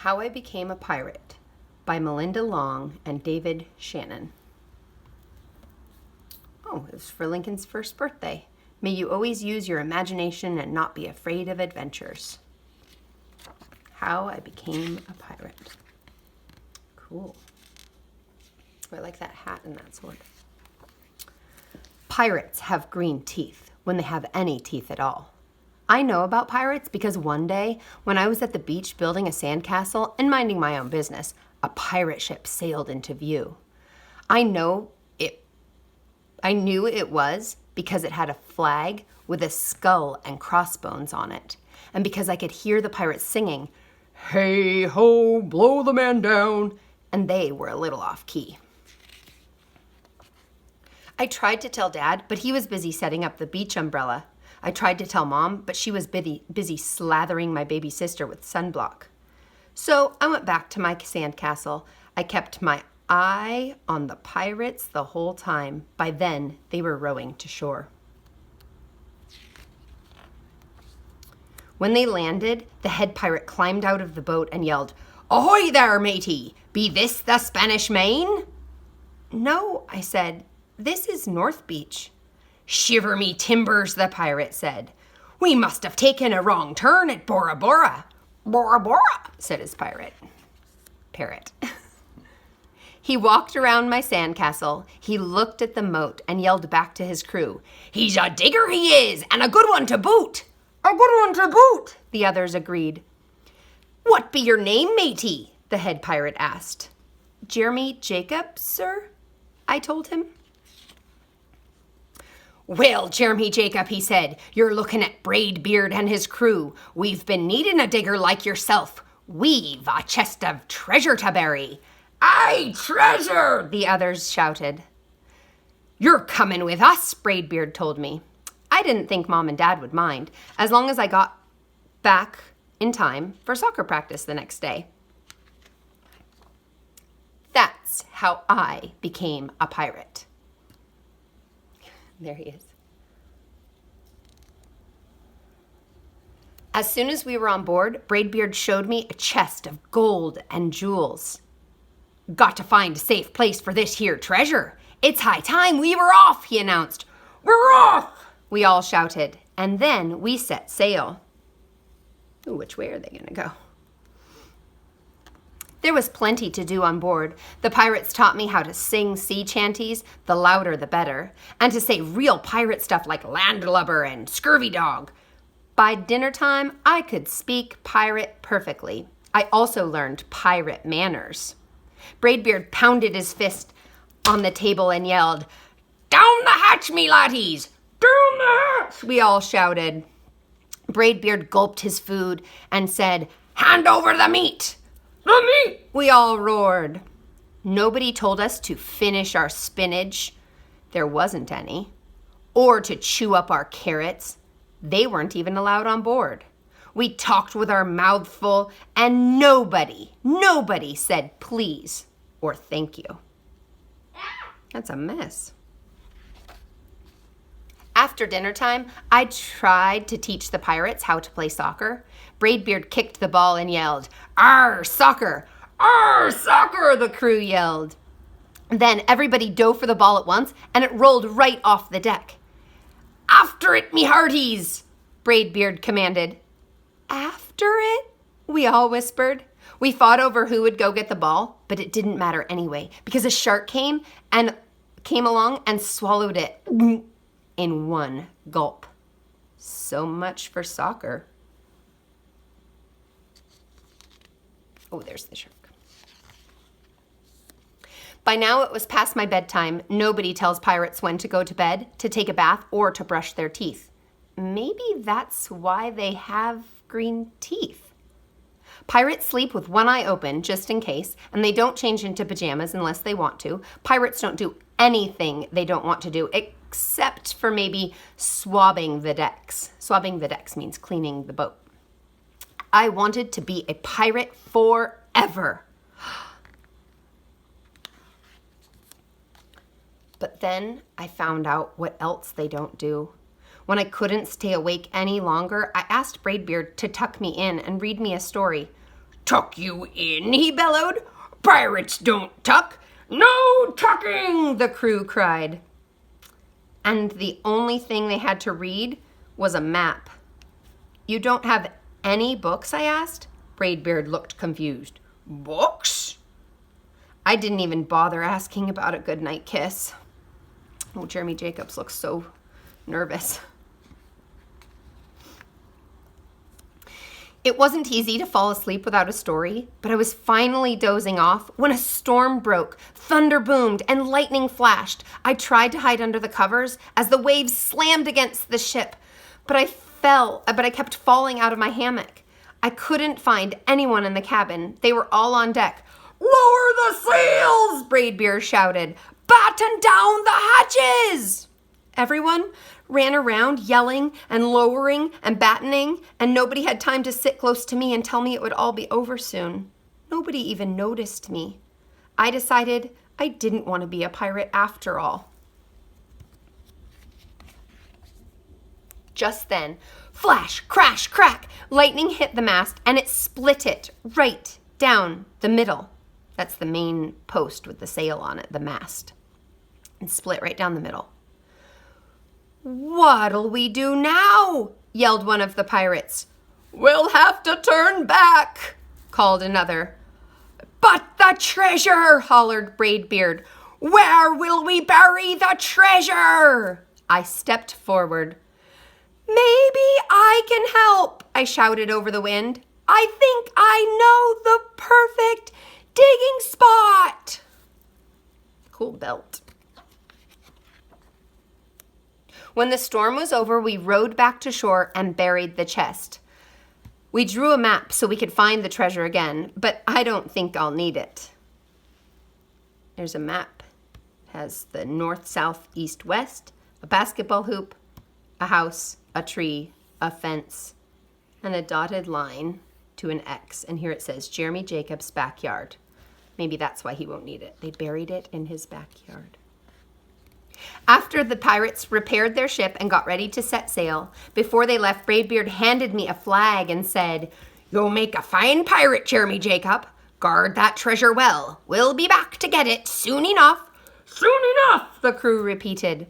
How I Became a Pirate by Melinda Long and David Shannon. Oh, it was for Lincoln's first birthday. May you always use your imagination and not be afraid of adventures. How I Became a Pirate. Cool. I like that hat and that sword. Pirates have green teeth when they have any teeth at all. I know about pirates because one day, when I was at the beach building a sandcastle and minding my own business, a pirate ship sailed into view. I knew it was because it had a flag with a skull and crossbones on it, and because I could hear the pirates singing, "Hey ho, blow the man down," and they were a little off key. I tried to tell Dad, but he was busy setting up the beach umbrella. I tried to tell Mom, but she was busy slathering my baby sister with sunblock. So I went back to my sandcastle. I kept my eye on the pirates the whole time. By then, they were rowing to shore. When they landed, the head pirate climbed out of the boat and yelled, "Ahoy there, matey! Be this the Spanish Main?" "No," I said. "This is North Beach." "Shiver me timbers," the pirate said. "We must have taken a wrong turn at Bora Bora." "Bora Bora," said his parrot. He walked around my sandcastle. He looked at the moat and yelled back to his crew, "He's a digger, he is, and a good one to boot." "A good one to boot," the others agreed. "What be your name, matey?" the head pirate asked. "Jeremy Jacob, sir," I told him. "Well, Jeremy Jacob," he said, "you're looking at Braidbeard and his crew. We've been needing a digger like yourself. We've a chest of treasure to bury." "Aye, treasure!" the others shouted. "You're coming with us," Braidbeard told me. I didn't think Mom and Dad would mind, as long as I got back in time for soccer practice the next day. That's how I became a pirate. There he is. As soon as we were on board, Braidbeard showed me a chest of gold and jewels. "Got to find a safe place for this here treasure. It's high time we were off," he announced. "We're off!" we all shouted, and then we set sail. Ooh, which way are they going to go? There was plenty to do on board. The pirates taught me how to sing sea chanties, the louder the better, and to say real pirate stuff like landlubber and scurvy dog. By dinner time, I could speak pirate perfectly. I also learned pirate manners. Braidbeard pounded his fist on the table and yelled, "Down the hatch, me laddies! Down the hatch!" we all shouted. Braidbeard gulped his food and said, "Hand over the meat!" "The meat!" we all roared. Nobody told us to finish our spinach. There wasn't any. Or to chew up our carrots. They weren't even allowed on board. We talked with our mouth full, and nobody said please or thank you. That's a mess. After dinner time, I tried to teach the pirates how to play soccer. Braidbeard kicked the ball and yelled, "Arr, soccer! Arr, soccer!" the crew yelled. Then everybody dove for the ball at once, and it rolled right off the deck. "After it, me hearties!" Braidbeard commanded. "After it?" we all whispered. We fought over who would go get the ball, but it didn't matter anyway, because a shark came along and swallowed it in one gulp. So much for soccer. Oh, there's the shark. By now it was past my bedtime. Nobody tells pirates when to go to bed, to take a bath, or to brush their teeth. Maybe that's why they have green teeth. Pirates sleep with one eye open, just in case, and they don't change into pajamas unless they want to. Pirates don't do anything they don't want to do, except for maybe swabbing the decks. Swabbing the decks means cleaning the boat. I wanted to be a pirate forever. But then I found out what else they don't do. When I couldn't stay awake any longer, I asked Braidbeard to tuck me in and read me a story. tuck you in, he bellowed. Pirates don't tuck. No tucking, the crew cried. And the only thing they had to read was a map. You don't have any books, I asked. Braidbeard looked confused. Books? I didn't even bother asking about a goodnight kiss. Oh, Jeremy Jacobs looks so nervous. It wasn't easy to fall asleep without a story, but I was finally dozing off when a storm broke, thunder boomed, and lightning flashed. I tried to hide under the covers as the waves slammed against the ship, but I kept falling out of my hammock. I couldn't find anyone in the cabin. They were all on deck. Lower the sails, Braidbeard shouted. Batten down the hatches! Everyone ran around yelling and lowering and battening, and nobody had time to sit close to me and tell me it would all be over soon. Nobody even noticed me. I decided I didn't want to be a pirate after all. Just then, flash, crash, crack, lightning hit the mast and it split it right down the middle. That's the main post with the sail on it, the mast. And split right down the middle. What'll we do now? Yelled one of the pirates. We'll have to turn back, called another. But the treasure, hollered Braidbeard. Where will we bury the treasure? I stepped forward. Maybe I can help, I shouted over the wind. I think I know the perfect digging spot. Cool belt. When the storm was over, we rowed back to shore and buried the chest. We drew a map so we could find the treasure again, but I don't think I'll need it. There's a map. It has the north, south, east, west, a basketball hoop, a house, a tree, a fence, and a dotted line to an X. And here it says Jeremy Jacobs' backyard. Maybe that's why he won't need it. They buried it in his backyard. After the pirates repaired their ship and got ready to set sail, before they left, Braidbeard handed me a flag and said, You'll make a fine pirate, Jeremy Jacob. Guard that treasure well. We'll be back to get it soon enough. Soon enough, the crew repeated.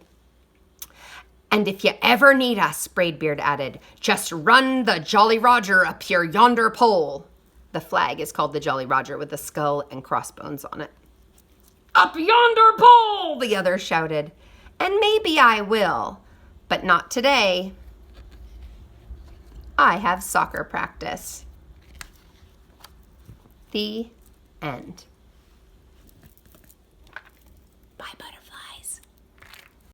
And if you ever need us, Braidbeard added, just run the Jolly Roger up your yonder pole. The flag is called the Jolly Roger with a skull and crossbones on it. Up yonder pole, the other shouted. And maybe I will, but not today. I have soccer practice. The end.